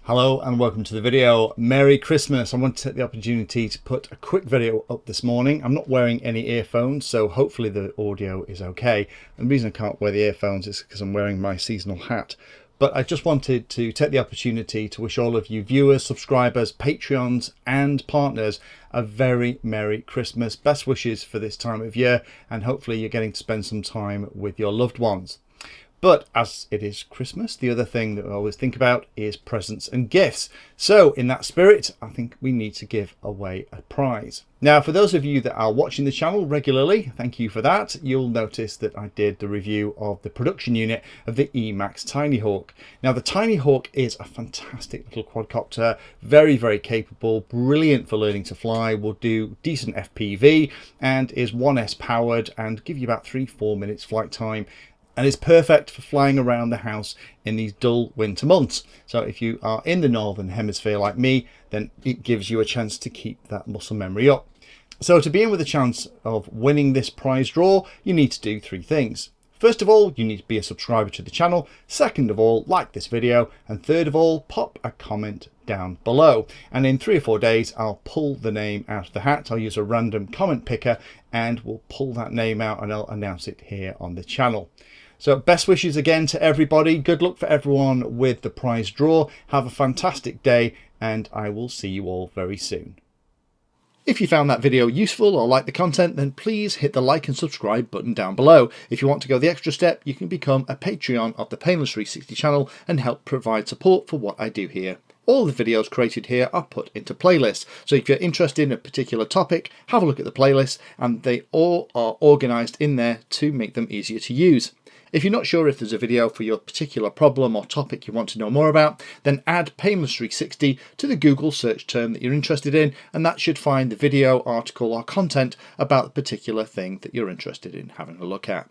Hello and welcome to the video. Merry Christmas. I want to take the opportunity to put a quick video up this morning. I'm not wearing any earphones, so hopefully the audio is okay. And the reason I can't wear the earphones is because I'm wearing my seasonal hat. But I just wanted to take the opportunity to wish all of you viewers, subscribers, Patreons and partners a very Merry Christmas. Best wishes for this time of year, and hopefully you're getting to spend some time with your loved ones. But as it is Christmas, the other thing that I always think about is presents and gifts. So in that spirit, I think we need to give away a prize. Now, for those of you that are watching the channel regularly, thank you for that. You'll notice that I did the review of the production unit of the Emax Tiny Hawk. Now, the Tiny Hawk is a fantastic little quadcopter, very, very capable, brilliant for learning to fly, will do decent FPV and is 1S powered and give you about 3-4 minutes flight time. And is perfect for flying around the house in these dull winter months. So if you are in the Northern Hemisphere like me, then it gives you a chance to keep that muscle memory up. So to be in with a chance of winning this prize draw, you need to do 3 things. First of all, you need to be a subscriber to the channel. Second of all, like this video. And third of all, pop a comment down below. And in 3 or 4 days, I'll pull the name out of the hat. I'll use a random comment picker and we'll pull that name out and I'll announce it here on the channel. So best wishes again to everybody. Good luck for everyone with the prize draw. Have a fantastic day and I will see you all very soon. If you found that video useful or like the content, then please hit the like and subscribe button down below. If you want to go the extra step, you can become a Patreon of the Painless 360 channel and help provide support for what I do here. All the videos created here are put into playlists, so if you're interested in a particular topic, have a look at the playlist and they all are organised in there to make them easier to use. If you're not sure if there's a video for your particular problem or topic you want to know more about, then add Painless 360 to the Google search term that you're interested in, and that should find the video, article or content about the particular thing that you're interested in having a look at.